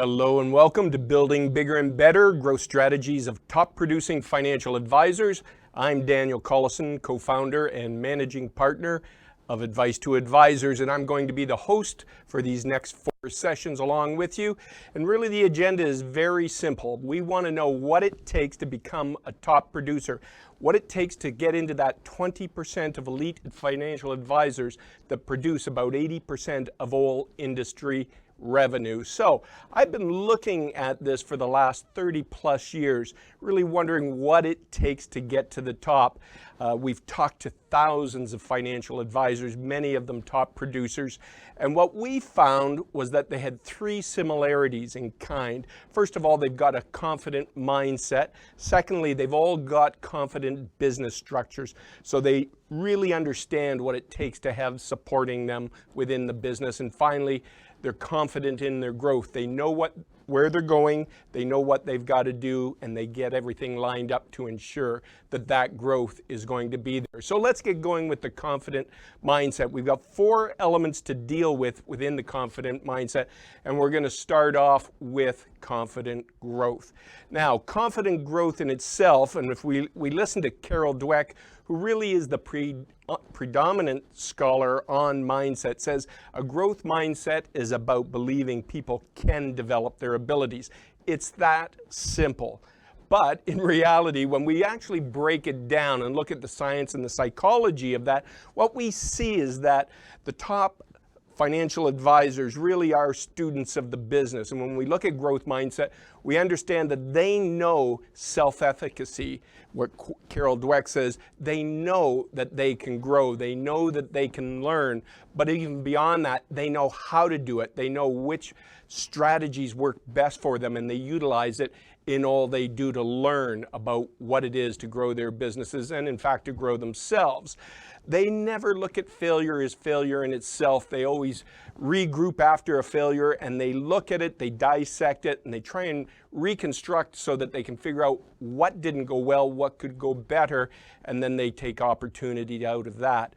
Hello and welcome to Building Bigger and Better, Growth Strategies of Top Producing Financial Advisors. I'm Daniel Collison, co-founder and managing partner of Advice to Advisors, and I'm going to be the host for these next 4 sessions along with you. And really the agenda is very simple. We want to know what it takes to become a top producer, what it takes to get into that 20% of elite financial advisors that produce about 80% of all industry revenue. So I've been looking at this for the last 30 plus years, really wondering what it takes to get to the top. We've talked to thousands of financial advisors, many of them top producers, and what we found was that they had 3 similarities in kind. First of all, they've got a confident mindset. Secondly, they've all got confident business structures, so they really understand what it takes to have supporting them within the business. And finally, they're confident in their growth. They know where they're going, they know what they've got to do, and they get everything lined up to ensure that that growth is going to be there. So let's get going with the confident mindset. We've got 4 elements to deal with within the confident mindset, and we're going to start off with confident growth. Now, confident growth in itself, and if we listen to Carol Dweck, who really is the predominant scholar on mindset, says a growth mindset is about believing people can develop their abilities. It's that simple. But in reality, when we actually break it down and look at the science and the psychology of that, what we see is that the top financial advisors really are students of the business. And when we look at growth mindset, we understand that they know self-efficacy. What Carol Dweck says, they know that they can grow, they know that they can learn, but even beyond that, they know how to do it. They know which strategies work best for them, and they utilize it in all they do to learn about what it is to grow their businesses and, in fact, to grow themselves. They never look at failure as failure in itself. They always regroup after a failure, and they look at it, they dissect it, and they try and reconstruct so that they can figure out what didn't go well, what could go better, and then they take opportunity out of that.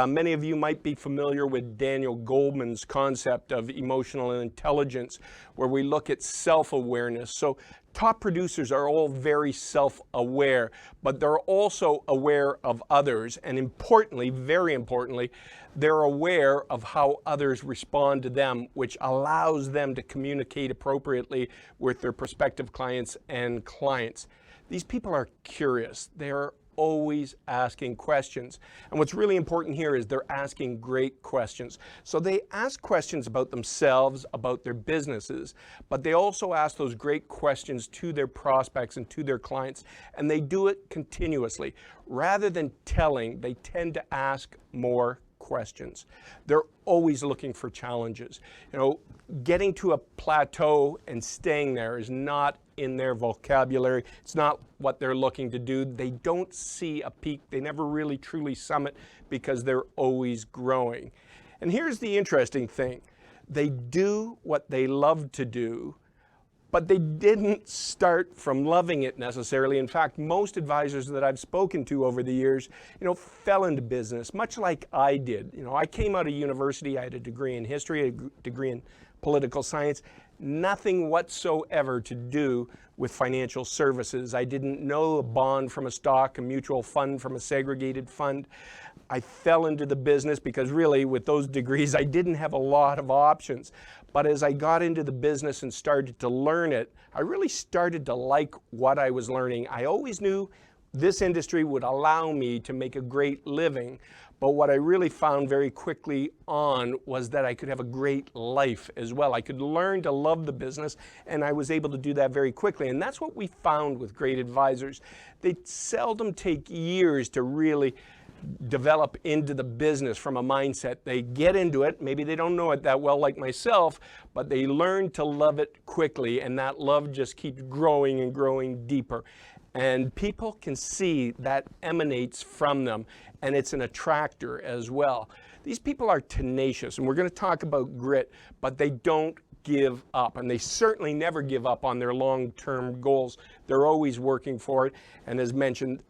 Many of you might be familiar with Daniel Goleman's concept of emotional intelligence, where we look at self-awareness. So top producers are all very self-aware, but they're also aware of others, and importantly, very importantly, they're aware of how others respond to them, which allows them to communicate appropriately with their prospective clients and clients. These people are curious. They're always asking questions. And what's really important here is they're asking great questions. So they ask questions about themselves, about their businesses, but they also ask those great questions to their prospects and to their clients, and they do it continuously. Rather than telling, they tend to ask more questions. They're always looking for challenges. Getting to a plateau and staying there is not in their vocabulary. It's not what they're looking to do. They don't see a peak. They never really truly summit because they're always growing. And here's the interesting thing. They do what they love to do, but they didn't start from loving it necessarily. In fact, most advisors that I've spoken to over the years, fell into business, much like I did. I came out of university, I had a degree in history, a degree in political science, nothing whatsoever to do with financial services. I didn't know a bond from a stock, a mutual fund from a segregated fund. I fell into the business because really with those degrees, I didn't have a lot of options. But as I got into the business and started to learn it, I really started to like what I was learning. I always knew this industry would allow me to make a great living. But what I really found very quickly on was that I could have a great life as well. I could learn to love the business, and I was able to do that very quickly. And that's what we found with great advisors. They seldom take years to really develop into the business from a mindset. They get into it, maybe they don't know it that well like myself, but they learn to love it quickly, and that love just keeps growing and growing deeper. And people can see that emanates from them, and it's an attractor as well. These people are tenacious, and we're going to talk about grit, but they don't give up, and they certainly never give up on their long-term goals. They're always working for it, and as mentioned,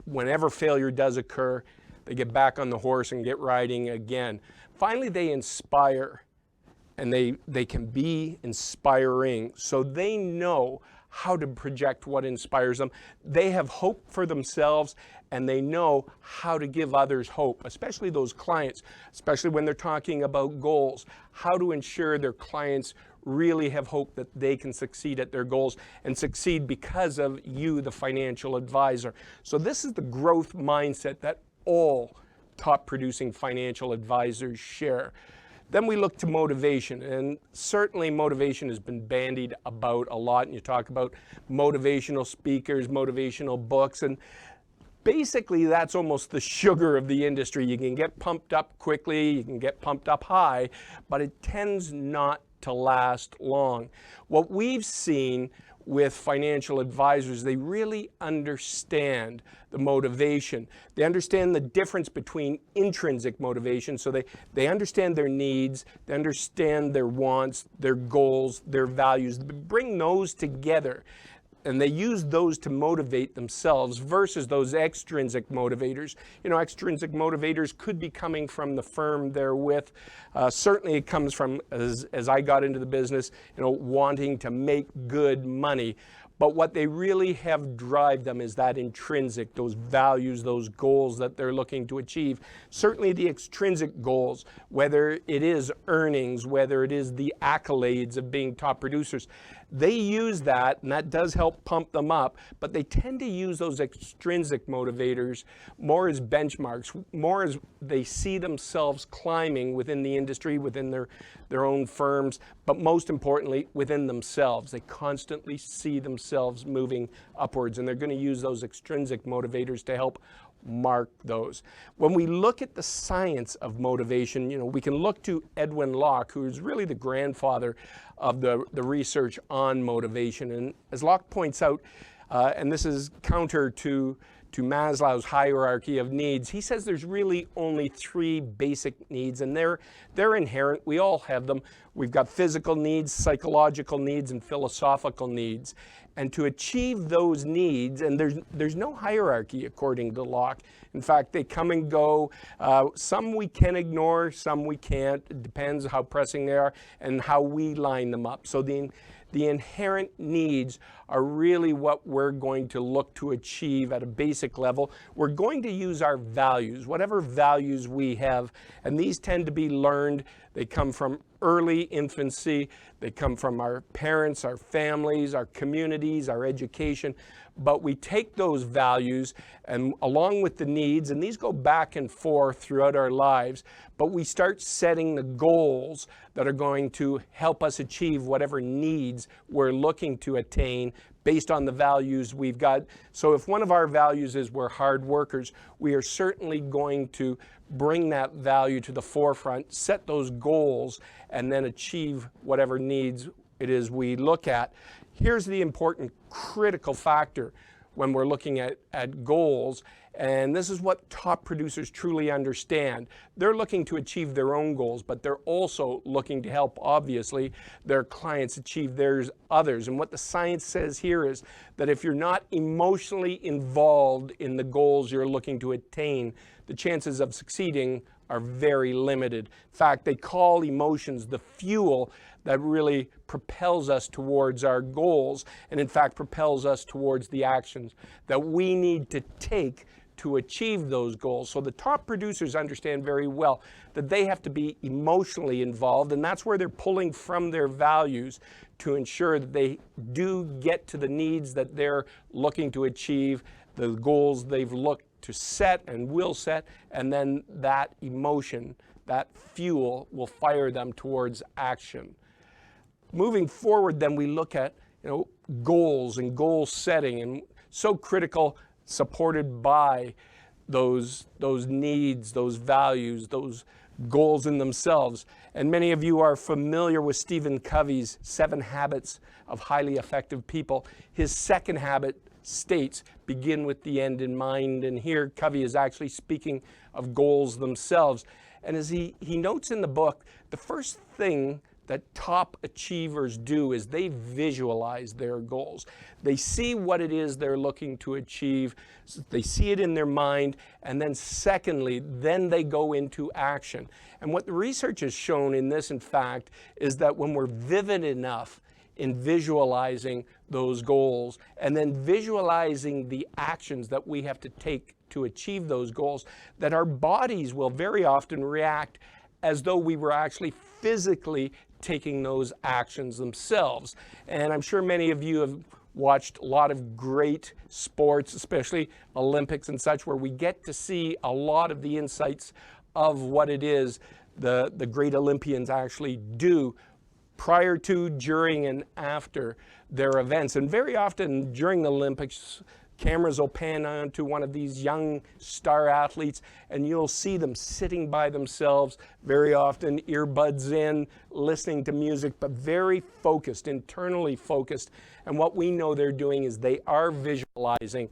whenever failure does occur, they get back on the horse and get riding again. Finally, they inspire. and they can be inspiring. So they know how to project what inspires them. They have hope for themselves, and they know how to give others hope, especially those clients, especially when they're talking about goals, how to ensure their clients really have hope that they can succeed at their goals and succeed because of you, the financial advisor. So this is the growth mindset that all top producing financial advisors share. Then we look to motivation, and certainly motivation has been bandied about a lot, and you talk about motivational speakers, motivational books, and basically that's almost the sugar of the industry. You can get pumped up quickly, you can get pumped up high, but it tends not to last long. What we've seen with financial advisors, they really understand the motivation. They understand the difference between intrinsic motivation, so they understand their needs, they understand their wants, their goals, their values. They bring those together, and they use those to motivate themselves versus those extrinsic motivators. You know, extrinsic motivators could be coming from the firm they're with. Certainly it comes from, as I got into the business, you know, wanting to make good money. But what they really have drive them is that intrinsic, those values, those goals that they're looking to achieve. Certainly the extrinsic goals, whether it is earnings, whether it is the accolades of being top producers, they use that, and that does help pump them up, but they tend to use those extrinsic motivators more as benchmarks, more as they see themselves climbing within the industry, within their own firms, but most importantly, within themselves. They constantly see themselves moving upwards, and they're going to use those extrinsic motivators to help mark those. When we look at the science of motivation, you know, we can look to Edwin Locke, who is really the grandfather of the research on motivation. And as Locke points out, and this is counter to Maslow's hierarchy of needs, he says there's really only three basic needs, and they're inherent. We all have them. We've got physical needs, psychological needs, and philosophical needs. And to achieve those needs, and there's no hierarchy according to Locke. In fact, they come and go. Some we can ignore, some we can't. It depends how pressing they are and how we line them up. So the inherent needs are really what we're going to look to achieve at a basic level. We're going to use our values, whatever values we have, and these tend to be learned. They come from early infancy. They come from our parents, our families, our communities, our education. But we take those values and along with the needs, and these go back and forth throughout our lives, but we start setting the goals that are going to help us achieve whatever needs we're looking to attain based on the values we've got. So if one of our values is we're hard workers, we are certainly going to bring that value to the forefront, set those goals, and then achieve whatever needs it is we look at. Here's the important critical factor when we're looking at goals, and this is what top producers truly understand. They're looking to achieve their own goals, but they're also looking to help, obviously, their clients achieve others. And what the science says here is that if you're not emotionally involved in the goals you're looking to attain, the chances of succeeding are very limited. In fact, they call emotions the fuel that really propels us towards our goals, and in fact propels us towards the actions that we need to take to achieve those goals. So the top producers understand very well that they have to be emotionally involved, and that's where they're pulling from their values to ensure that they do get to the needs that they're looking to achieve, the goals they've looked to set and will set, and then that emotion, that fuel will fire them towards action. Moving forward, then we look at, you know, goals and goal setting, and so critical, supported by those needs, those values, those goals in themselves. And many of you are familiar with Stephen Covey's 7 Habits of Highly Effective People. His second habit states, begin with the end in mind. And here Covey is actually speaking of goals themselves. And as he notes in the book, the first thing that top achievers do is they visualize their goals. They see what it is they're looking to achieve, they see it in their mind, and then secondly, then they go into action. And what the research has shown in this, in fact, is that when we're vivid enough in visualizing those goals and then visualizing the actions that we have to take to achieve those goals, that our bodies will very often react as though we were actually physically taking those actions themselves. And I'm sure many of you have watched a lot of great sports, especially Olympics and such, where we get to see a lot of the insights of what it is the great Olympians actually do prior to, during, and after their events. And very often during the Olympics, cameras will pan onto one of these young star athletes and you'll see them sitting by themselves, very often earbuds in, listening to music, but very focused, internally focused. And what we know they're doing is they are visualizing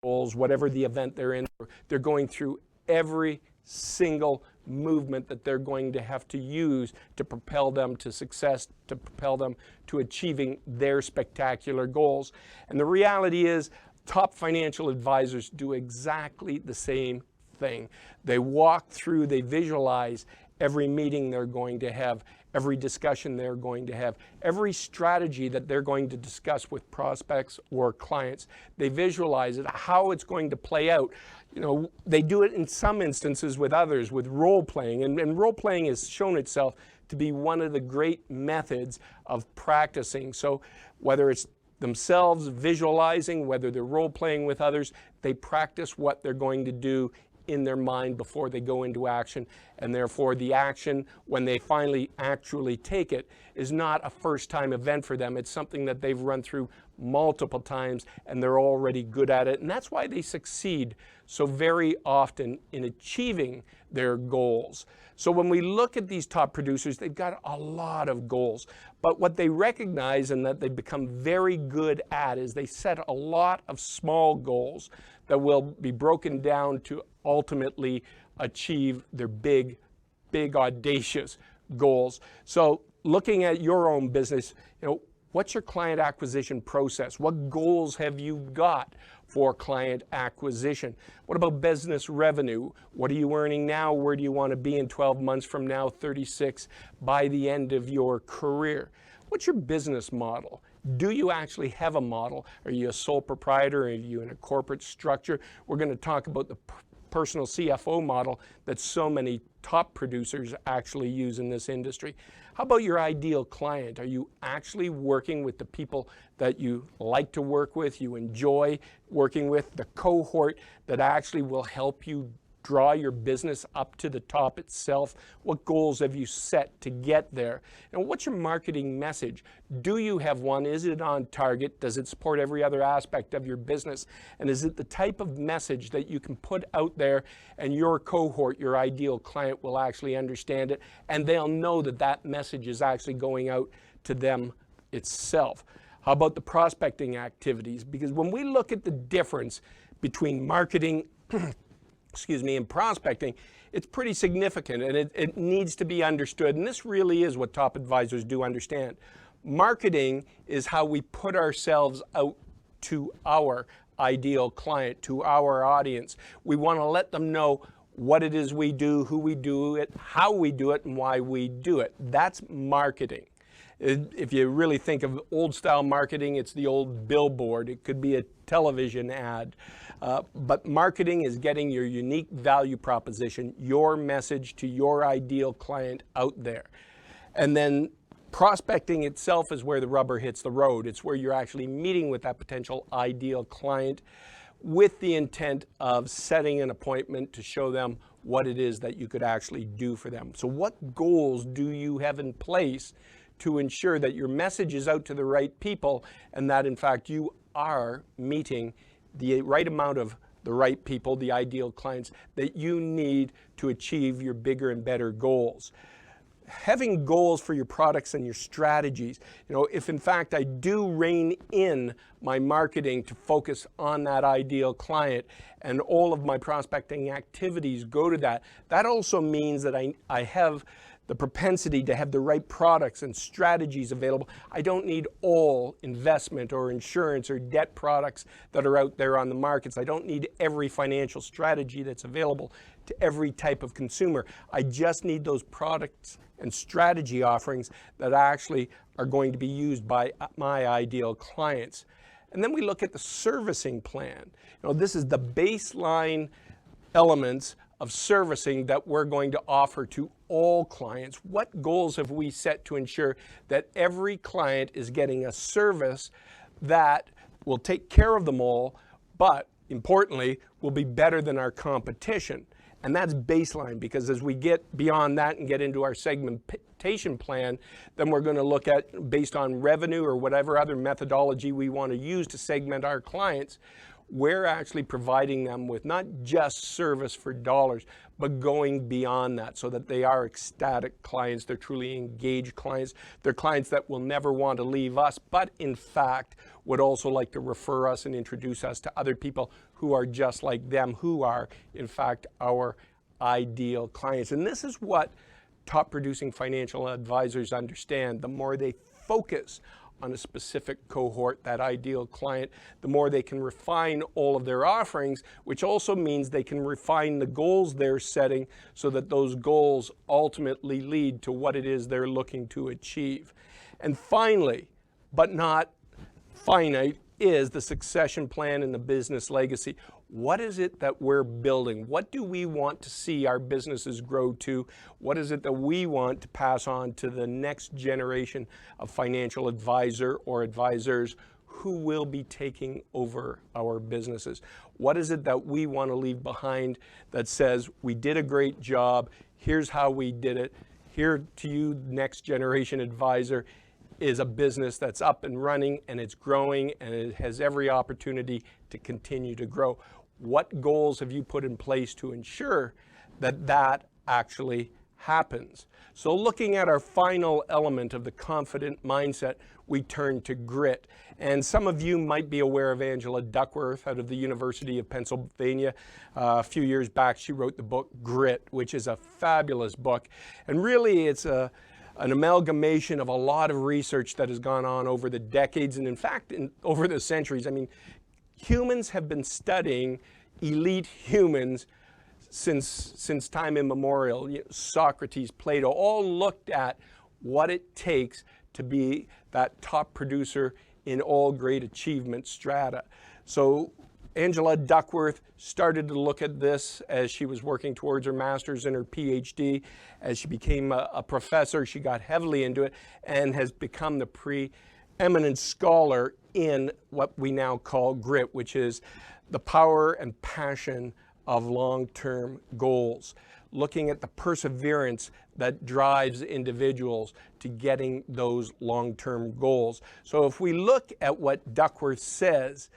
goals, whatever the event they're in. They're going through every single movement that they're going to have to use to propel them to success, to propel them to achieving their spectacular goals. And the reality is, top financial advisors do exactly the same thing. They walk through, they visualize every meeting they're going to have, every discussion they're going to have, every strategy that they're going to discuss with prospects or clients. They visualize it, how it's going to play out. You know, they do it in some instances with others, with role playing, and role playing has shown itself to be one of the great methods of practicing. So whether it's themselves visualizing, whether they're role playing with others, they practice what they're going to do in their mind before they go into action, and therefore the action, when they finally actually take it, is not a first-time event for them. It's something that they've run through multiple times and they're already good at it, and that's why they succeed so very often in achieving their goals. So when we look at these top producers, they've got a lot of goals, but what they recognize and that they've become very good at is they set a lot of small goals that will be broken down to ultimately achieve their big, audacious goals. So looking at your own business, you know, what's your client acquisition process? What goals have you got for client acquisition? What about business revenue? What are you earning now? Where do you want to be in 12 months from now, 36, by the end of your career? What's your business model? Do you actually have a model? Are you a sole proprietor? Are you in a corporate structure? We're going to talk about the personal CFO model that so many top producers actually use in this industry. How about your ideal client? Are you actually working with the people that you like to work with, you enjoy working with, the cohort that actually will help you draw your business up to the top itself? What goals have you set to get there? And what's your marketing message? Do you have one? Is it on target? Does it support every other aspect of your business? And is it the type of message that you can put out there and your cohort, your ideal client, will actually understand it, and they'll know that that message is actually going out to them itself? How about the prospecting activities? Because when we look at the difference between marketing and prospecting, it's pretty significant, and it needs to be understood. And this really is what top advisors do understand. Marketing is how we put ourselves out to our ideal client, to our audience. We want to let them know what it is we do, who we do it, how we do it, and why we do it. That's marketing. If you really think of old style marketing, it's the old billboard. It could be a television ad. But marketing is getting your unique value proposition, your message to your ideal client out there. And then prospecting itself is where the rubber hits the road. It's where you're actually meeting with that potential ideal client with the intent of setting an appointment to show them what it is that you could actually do for them. So what goals do you have in place to ensure that your message is out to the right people and that in fact you are meeting the right amount of the right people, the ideal clients that you need to achieve your bigger and better goals? Having goals for your products and your strategies, you know, if in fact I do rein in my marketing to focus on that ideal client and all of my prospecting activities go to that, that also means that I have the propensity to have the right products and strategies available. I don't need all investment or insurance or debt products that are out there on the markets. I don't need every financial strategy that's available to every type of consumer. I just need those products and strategy offerings that actually are going to be used by my ideal clients. And then we look at the servicing plan. This is the baseline elements of servicing that we're going to offer to all clients. What goals have we set to ensure that every client is getting a service that will take care of them all, but importantly, will be better than our competition? And that's baseline, because as we get beyond that and get into our segmentation plan, then we're going to look at, based on revenue or whatever other methodology we want to use to segment our clients, we're actually providing them with not just service for dollars, but going beyond that so that they are ecstatic clients, they're truly engaged clients, they're clients that will never want to leave us, but in fact would also like to refer us and introduce us to other people who are just like them, who are in fact our ideal clients. And this is what top producing financial advisors understand. The more they focus on a specific cohort, that ideal client, the more they can refine all of their offerings, which also means they can refine the goals they're setting so that those goals ultimately lead to what it is they're looking to achieve. And finally, but not finite, is the succession plan and the business legacy. What is it that we're building? What do we want to see our businesses grow to? What is it that we want to pass on to the next generation of financial advisor or advisors who will be taking over our businesses? What is it that we want to leave behind that says, we did a great job, here's how we did it, here to you, next generation advisor, is a business that's up and running and it's growing and it has every opportunity to continue to grow. What goals have you put in place to ensure that that actually happens? So looking at our final element of the confident mindset, we turn to grit. And some of you might be aware of Angela Duckworth out of the University of Pennsylvania. A few years back, she wrote the book Grit, which is a fabulous book. And really, it's an amalgamation of a lot of research that has gone on over the decades and in fact over the centuries. I mean, humans have been studying elite humans since time immemorial. Socrates, Plato, all looked at what it takes to be that top producer in all great achievement strata. So Angela Duckworth started to look at this as she was working towards her master's and her PhD. As she became a professor, she got heavily into it and has become the preeminent scholar in what we now call grit, which is the power and passion of long-term goals, looking at the perseverance that drives individuals to getting those long-term goals. So if we look at what Duckworth says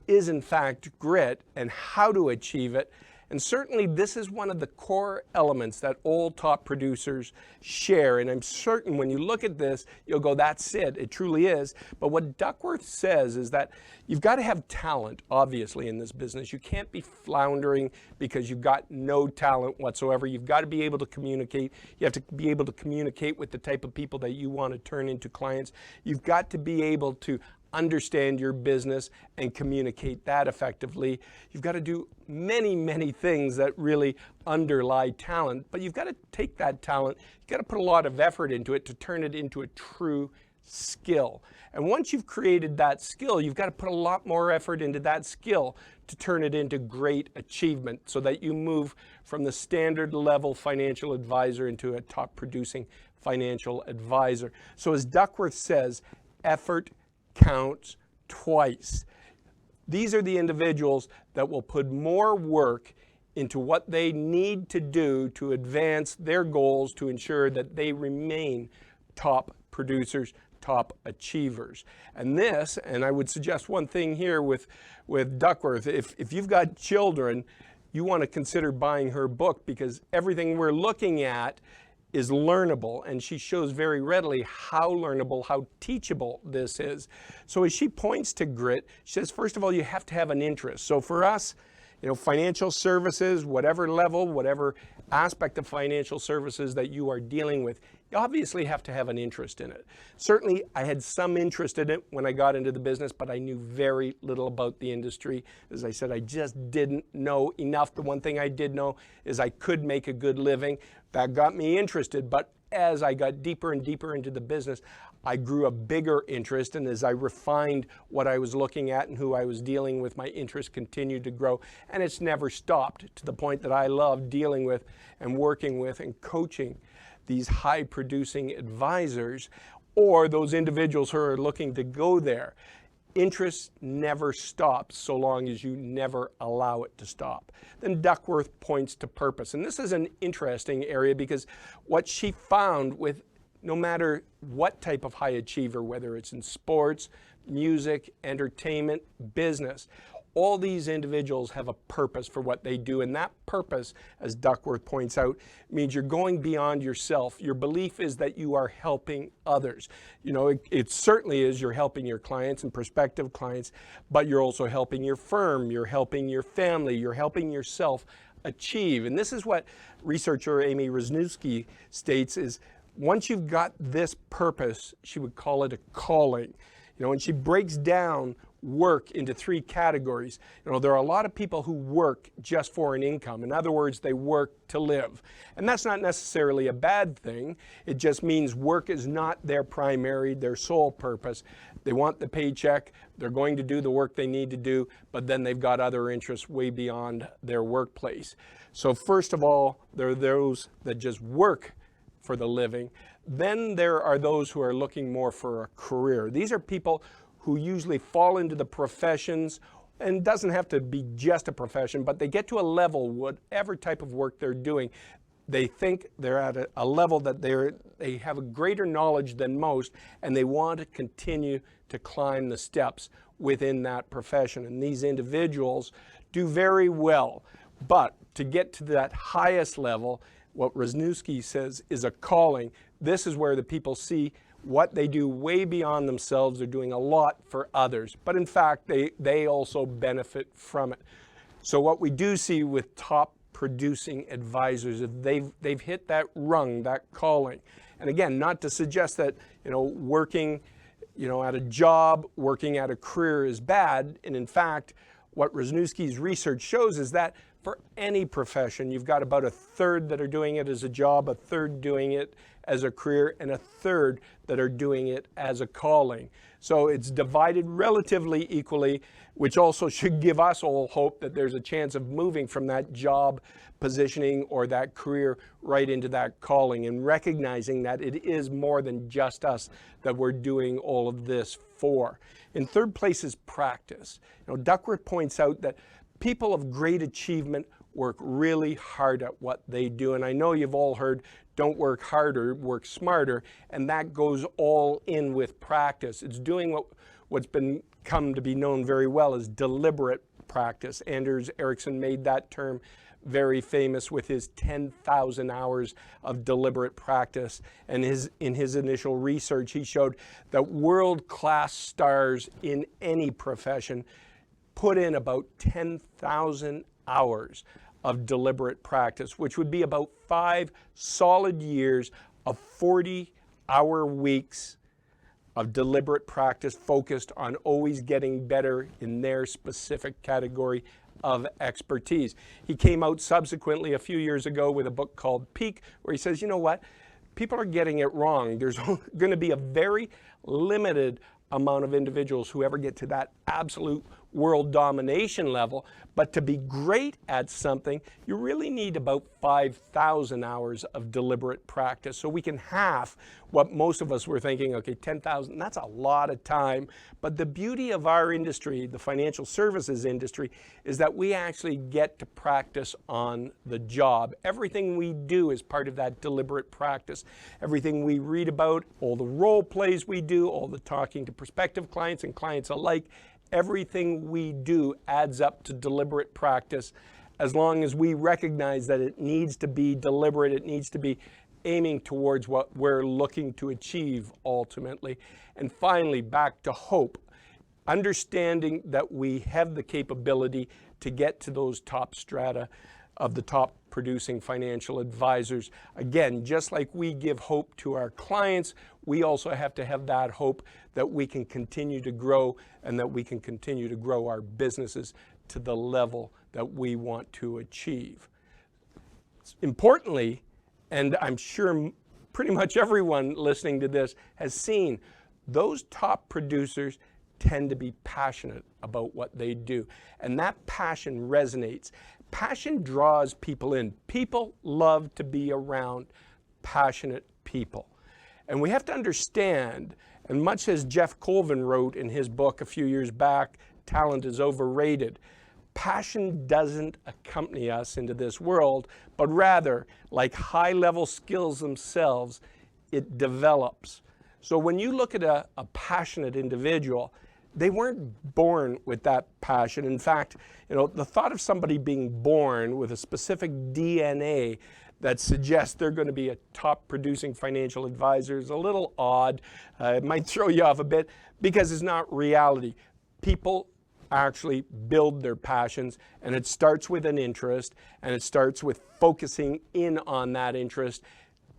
is in fact grit and how to achieve it, and certainly this is one of the core elements that all top producers share, and I'm certain when you look at this, you'll go, that's it, it truly is. But what Duckworth says is that you've got to have talent, obviously, in this business. You can't be floundering because you've got no talent whatsoever. You've got to be able to communicate. You have to be able to communicate with the type of people that you want to turn into clients. You've got to be able to understand your business and communicate that effectively. You've got to do many, many things that really underlie talent, but you've got to take that talent, you've got to put a lot of effort into it to turn it into a true skill. And once you've created that skill, you've got to put a lot more effort into that skill to turn it into great achievement so that you move from the standard level financial advisor into a top producing financial advisor. So as Duckworth says, effort counts twice. These are the individuals that will put more work into what they need to do to advance their goals to ensure that they remain top producers, top achievers. And this, and I would suggest one thing here with Duckworth, if you've got children, you want to consider buying her book because everything we're looking at is learnable, and she shows very readily how learnable, how teachable this is. So as she points to grit, she says, first of all, you have to have an interest. So for us, Financial services, whatever level, whatever aspect of financial services that you are dealing with, you obviously have to have an interest in it. Certainly, I had some interest in it when I got into the business, but I knew very little about the industry. As I said, I just didn't know enough. The one thing I did know is I could make a good living. That got me interested, but as I got deeper and deeper into the business, I grew a bigger interest, and as I refined what I was looking at and who I was dealing with, my interest continued to grow, and it's never stopped, to the point that I love dealing with and working with and coaching these high-producing advisors or those individuals who are looking to go there. Interest never stops so long as you never allow it to stop. Then Duckworth points to purpose. And this is an interesting area because what she found with no matter what type of high achiever, whether it's in sports, music, entertainment, business, all these individuals have a purpose for what they do. And that purpose, as Duckworth points out, means you're going beyond yourself. Your belief is that you are helping others. It certainly is you're helping your clients and prospective clients, but you're also helping your firm, you're helping your family, you're helping yourself achieve. And this is what researcher Amy Wrzesniewski states is, once you've got this purpose, she would call it a calling. And she breaks down work into three categories. There are a lot of people who work just for an income. In other words, they work to live. And that's not necessarily a bad thing. It just means work is not their primary, their sole purpose. They want the paycheck, they're going to do the work they need to do, but then they've got other interests way beyond their workplace. So first of all, there are those that just work for the living. Then there are those who are looking more for a career. These are people who usually fall into the professions, and it doesn't have to be just a profession, but they get to a level, whatever type of work they're doing, they think they're at a level that they have a greater knowledge than most, and they want to continue to climb the steps within that profession. And these individuals do very well. But to get to that highest level, what Wrzesniewski says is a calling. This is where the people see what they do way beyond themselves. They're doing a lot for others, but in fact, they also benefit from it. So what we do see with top producing advisors is they've hit that rung, that calling. And again, not to suggest that working at a job, working at a career is bad. And in fact, what Wrzesniewski's research shows is that for any profession, you've got about a third that are doing it as a job, a third doing it as a career, and a third that are doing it as a calling. So it's divided relatively equally, which also should give us all hope that there's a chance of moving from that job positioning or that career right into that calling, and recognizing that it is more than just us that we're doing all of this for. In third place is practice. Duckworth points out that people of great achievement work really hard at what they do. And I know you've all heard, don't work harder, work smarter. And that goes all in with practice. It's doing what's come to be known very well as deliberate practice. Anders Ericsson made that term very famous with his 10,000 hours of deliberate practice. And in his initial research, he showed that world-class stars in any profession put in about 10,000 hours of deliberate practice, which would be about 5 solid years of 40-hour weeks of deliberate practice focused on always getting better in their specific category of expertise. He came out subsequently a few years ago with a book called Peak, where he says, you know what, people are getting it wrong. There's going to be a very limited amount of individuals who ever get to that absolute world domination level. But to be great at something, you really need about 5,000 hours of deliberate practice. So we can half what most of us were thinking, okay, 10,000, that's a lot of time. But the beauty of our industry, the financial services industry, is that we actually get to practice on the job. Everything we do is part of that deliberate practice. Everything we read about, all the role plays we do, all the talking to prospective clients and clients alike, everything we do adds up to deliberate practice, as long as we recognize that it needs to be deliberate, it needs to be aiming towards what we're looking to achieve ultimately. And finally, back to hope. understanding that we have the capability to get to those top strata of the top producing financial advisors. Again, just like we give hope to our clients, we also have to have that hope that we can continue to grow and that we can continue to grow our businesses to the level that we want to achieve. Importantly, and I'm sure pretty much everyone listening to this has seen, those top producers tend to be passionate about what they do. And that passion resonates. Passion draws people in. People love to be around passionate people. And we have to understand, and much as Jeff Colvin wrote in his book a few years back, Talent is Overrated, passion doesn't accompany us into this world, but rather, like high-level skills themselves, it develops. So when you look at a passionate individual, they weren't born with that passion. In fact, the thought of somebody being born with a specific DNA that suggests they're going to be a top producing financial advisor is a little odd. It might throw you off a bit because it's not reality. People actually build their passions, and it starts with an interest, and it starts with focusing in on that interest,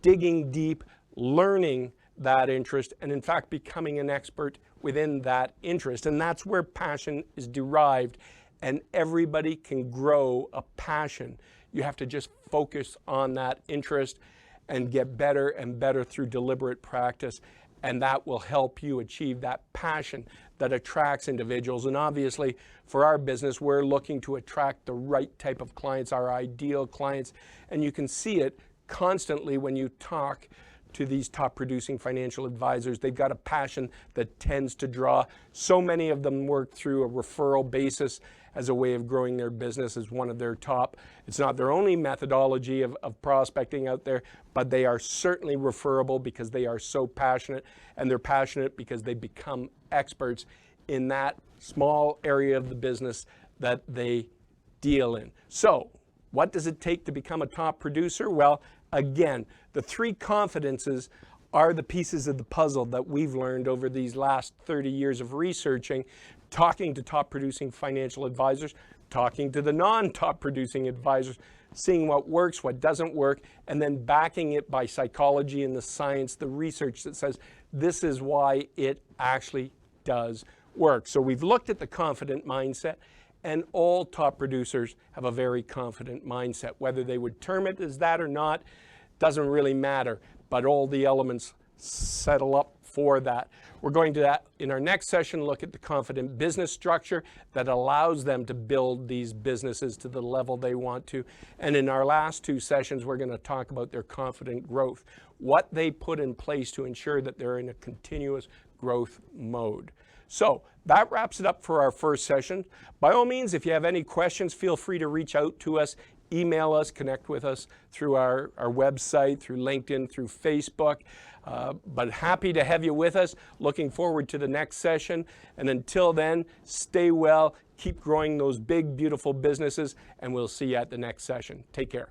digging deep, learning that interest, and in fact becoming an expert within that interest. And that's where passion is derived, and everybody can grow a passion. You have to just focus on that interest and get better and better through deliberate practice, and that will help you achieve that passion that attracts individuals. And obviously, for our business, we're looking to attract the right type of clients, our ideal clients, and you can see it constantly when you talk to these top producing financial advisors. They've got a passion that tends to draw. So many of them work through a referral basis as a way of growing their business as one of their top. It's not their only methodology of prospecting out there, but they are certainly referable because they are so passionate, and they're passionate because they become experts in that small area of the business that they deal in. So, what does it take to become a top producer? Well, again, the three confidences are the pieces of the puzzle that we've learned over these last 30 years of researching, talking to top producing financial advisors, talking to the non-top producing advisors, seeing what works, what doesn't work, and then backing it by psychology and the science, the research that says this is why it actually does work. So we've looked at the confident mindset, and all top producers have a very confident mindset. Whether they would term it as that or not doesn't really matter, but all the elements settle up for that. We're going to, in our next session, look at the confident business structure that allows them to build these businesses to the level they want to. And in our last two sessions, we're going to talk about their confident growth, what they put in place to ensure that they're in a continuous growth mode. So that wraps it up for our first session. By all means, if you have any questions, feel free to reach out to us, email us, connect with us through our website, through LinkedIn, through Facebook. But happy to have you with us. Looking forward to the next session. And until then, stay well, keep growing those big, beautiful businesses, and we'll see you at the next session. Take care.